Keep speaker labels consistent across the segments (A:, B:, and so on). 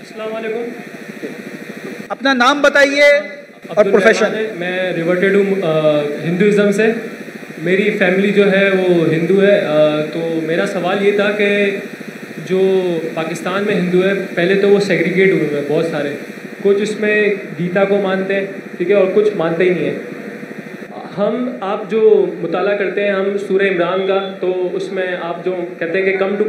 A: अस्सलाम वालेकुम।
B: अपना नाम बताइए और प्रोफेशन।
A: मैं रिवर्टेड हूँ हिंदुज़म से। मेरी फैमिली जो है वो हिंदू है। तो मेरा सवाल ये था कि जो पाकिस्तान में हिंदू है, पहले तो वो सेग्रीगेट हुए हैं बहुत सारे। कुछ इसमें गीता को मानते हैं, ठीक है, और कुछ मानते ही नहीं है। आप जो मुताला करते हैं हम सूरह इमरान का, तो उसमें आप जो कहते हैं कि कम टू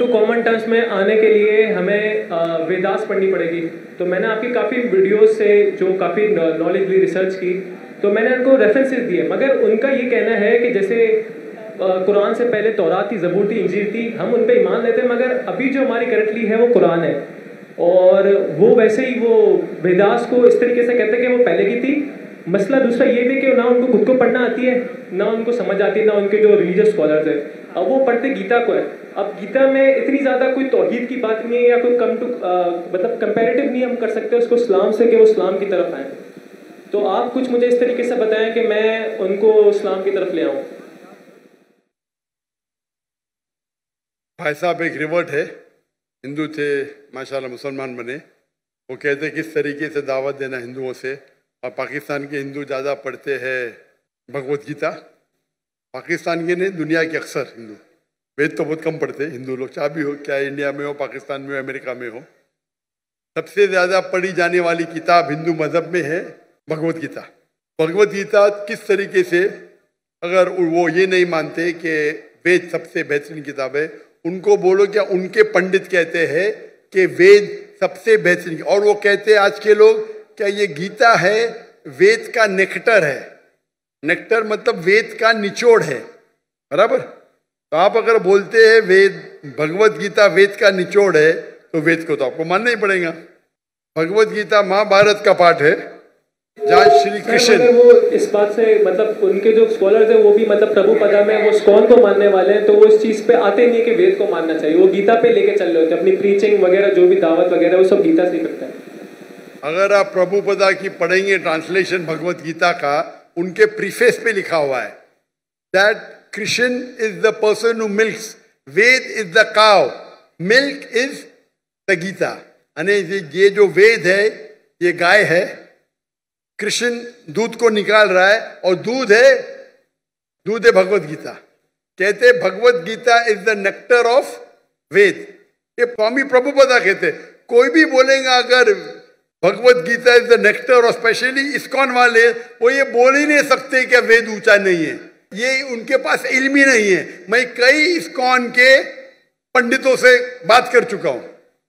A: कॉमन टर्म्स में आने के लिए हमें वेदास पढ़नी पड़ेगी। तो मैंने आपकी काफ़ी वीडियोस से जो काफ़ी नॉलेजली रिसर्च की, तो मैंने उनको रेफरेंसेस दिए, मगर उनका ये कहना है कि जैसे कुरान से पहले तौरात थी, ज़बूर थी, इंजील थी, हम उन पर ईमान लेते हैं, मगर अभी जो हमारी करंटली है वो कुरान है। और वो वैसे ही वो वेदास को इस तरीके से कहते हैं कि वो पहले की थी। मसला दूसरा ये भी कि ना उनको खुद को पढ़ना आती है, ना उनको समझ आती है, ना उनके जो रिलीजियस स्कॉलर्स हैं। अब वो पढ़ते गीता को है। अब गीता में इतनी ज़्यादा कोई तौहीद की बात नहीं है, या कोई मतलब कंपैरेटिव नहीं हम कर सकते उसको इस्लाम से कि वो इस्लाम की तरफ आए। तो आप कुछ मुझे इस तरीके से बताएं कि मैं उनको इस्लाम की तरफ ले आऊँ।
C: भाई साहब एक रिवर्ट है, हिंदू थे, माशाल्लाह मुसलमान बने। वो कहते किस तरीके से दावत देना हिंदुओं से। और पाकिस्तान के हिंदू ज़्यादा पढ़ते हैं भगवत गीता। पाकिस्तान के नहीं, दुनिया के अक्सर हिंदू वेद तो बहुत कम पढ़ते हैं हिंदू लोग, चाहे भी हो, क्या इंडिया में हो, पाकिस्तान में हो, अमेरिका में हो। सबसे ज़्यादा पढ़ी जाने वाली किताब हिंदू मज़हब में है भगवत गीता। भगवत गीता किस तरीके से, अगर वो ये नहीं मानते कि वेद सबसे बेहतरीन किताब है, उनको बोलो क्या उनके पंडित कहते हैं कि वेद सबसे बेहतरीन, और वो कहते हैं आज के लोग क्या ये गीता है वेद का नेक्टर है। नेक्टर मतलब वेद का निचोड़ है, बराबर। तो आप अगर बोलते हैं वेद भगवत गीता वेद का निचोड़ है, तो वेद को तो आपको मानना ही पड़ेगा। भगवत गीता महाभारत का पाठ है, जहाँ श्री कृष्ण,
A: वो इस बात से मतलब उनके जो स्कॉलर्स हैं वो भी मतलब प्रभुपदा में वो स्कॉन को मानने वाले हैं, तो वो इस चीज़ पे आते नहीं कि वेद को मानना चाहिए। वो गीता पे लेके चल रहे होते हैं, अपनी प्रीचिंग वगैरह जो भी दावत वगैरह वो सब गीता से ही करते हैं।
C: अगर आप प्रभुपदा की पढ़ेंगे ट्रांसलेशन भगवत गीता का, उनके प्रीफेस पे लिखा हुआ है that Krishna is the person who milks, Veda is the cow, milk is the Gita. यानी ये जो वेद है ये गाय है, कृष्ण दूध को निकाल रहा है, और दूध है भगवत गीता। कहते Bhagavad Gita is the nectar of Veda. ये स्वामी प्रभुपदा कहते। कोई भी बोलेगा अगर Bhagavad Gita is the nectar, और स्पेशली इस्कॉन वाले, वो ये बोल ही नहीं सकते कि वेद ऊंचा नहीं है। ये उनके पास इल्म ही नहीं है। मैं कई इस्कॉन के पंडितों से बात कर चुका हूं,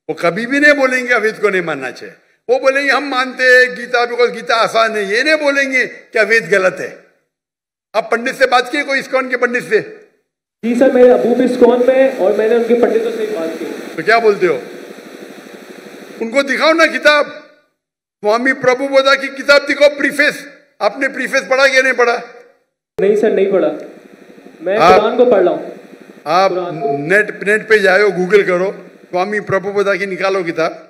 C: वो कभी भी नहीं बोलेंगे वेद को नहीं मानना चाहिए। वो बोलेंगे हम मानते हैं गीता, बिकॉज गीता आसान है। ये नहीं बोलेंगे क्या वेद गलत है। आप पंडित से बात किए, कोई इस्कॉन के पंडित से?
A: जी सर, मैं अबू भी इस्कॉन में, और मैंने उनके पंडितों से बात की।
C: तो क्या बोलते हो? उनको दिखाओ ना किताब, स्वामी प्रभुपदा की किताब दिखाओ, प्रीफेस। आपने प्रीफेस पढ़ा क्या नहीं पढ़ा?
A: नहीं सर, नहीं पढ़ा। मैं कुरान को पढ़ रहा हूँ।
C: आप नेट पे जाओ, गूगल करो, स्वामी प्रभुपदा की निकालो किताब,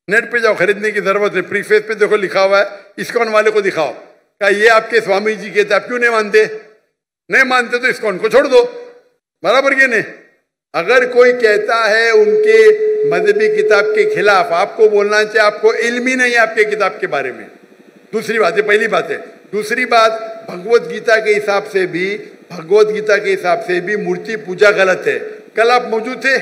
C: नेट पे जाओ, खरीदने की जरूरत है। प्रीफेस पे देखो लिखा हुआ है, इस्कॉन वाले को दिखाओ, क्या ये आपके स्वामी जी कहते, आप क्यों नहीं मानते? नहीं मानते तो इस्कॉन को छोड़ दो, बराबर के नहीं। अगर कोई कहता है उनके मजहबी किताब के खिलाफ, आपको बोलना चाहिए आपको इल्म ही नहीं है आपके किताब के बारे में। दूसरी बात है, पहली बात है। दूसरी बात, भगवत गीता के हिसाब से भी मूर्ति पूजा गलत है। कल आप मौजूद थे?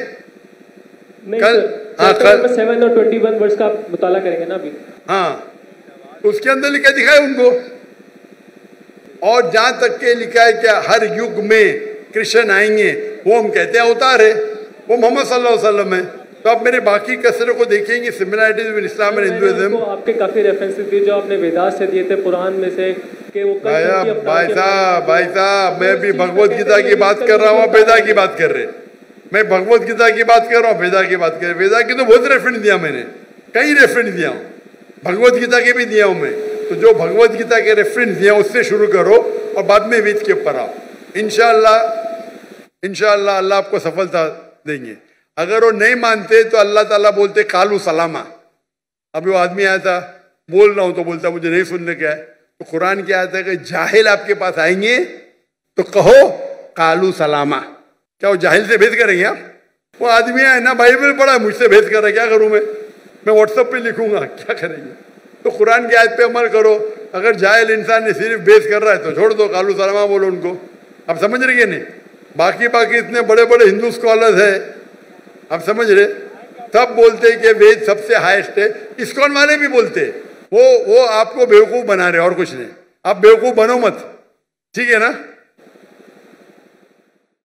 A: कल 7 और 21 वर्ष का आप मुताला करेंगे ना अभी?
C: हाँ, उसके अंदर लिखा दिखाए उनको। और जहां तक के लिखा है क्या हर युग में कृष्ण आएंगे, वो हम कहते हैं अवतार है, वो मोहम्मद सल्लल्लाहु अलैहि वसल्लम है। तो आप मेरे बाकी कसरों को देखेंगे, similarities with Islam and Hinduism.
A: आपके काफी रेफरेंसेस दिए जो आपने वेदास से दिए थे, कुरान में से, कि वो
C: भाई साहब मैं भी भगवत गीता की बात कर रहा हूँ, वेदा की बात कर रहे। मैं भगवत गीता की बात कर रहा हूँ, वेदा की बात कर रहे। वेदा की तो बहुत रेफरेंस दिया मैंने, कई रेफरेंस दिया हूँ, भगवत गीता के भी दिया हूँ मैं। तो जो भगवत गीता के रेफरेंस दिया उससे शुरू करो और बाद में वेद के ऊपर आओ। इंशाअल्लाह अल्लाह आपको सफलता देंगे। अगर वो नहीं मानते तो अल्लाह ताला बोलते कालू सलामा। अभी वो आदमी आया था, बोल रहा हूं तो बोलता मुझे नहीं सुनने क्या है। तो कुरान क्या आता है कि जाहिल आपके पास आएंगे तो कहो कालू सलामा। क्या वो जाहिल से भेद करेंगे आप? वो आदमी है ना, बाइबल पढ़ा, मुझसे भेद कर रहा है, क्या करूं मैं व्हाट्सएप पे लिखूंगा, क्या करेंगे? तो कुरान की आयत पे अमल करो। अगर जाहिल इंसान ने सिर्फ बेस कर रहा है तो छोड़ दो, कालू सलामा बोलो उनको। आप समझ रहे हैं नहीं? बाकी इतने बड़े बड़े हिंदू स्कॉलर्स है, आप समझ रहे, सब बोलते हैं कि वेद सबसे हाईएस्ट है। इस्कॉन वाले भी बोलते हैं। वो आपको बेवकूफ बना रहे और कुछ नहीं। आप बेवकूफ बनो मत, ठीक है ना?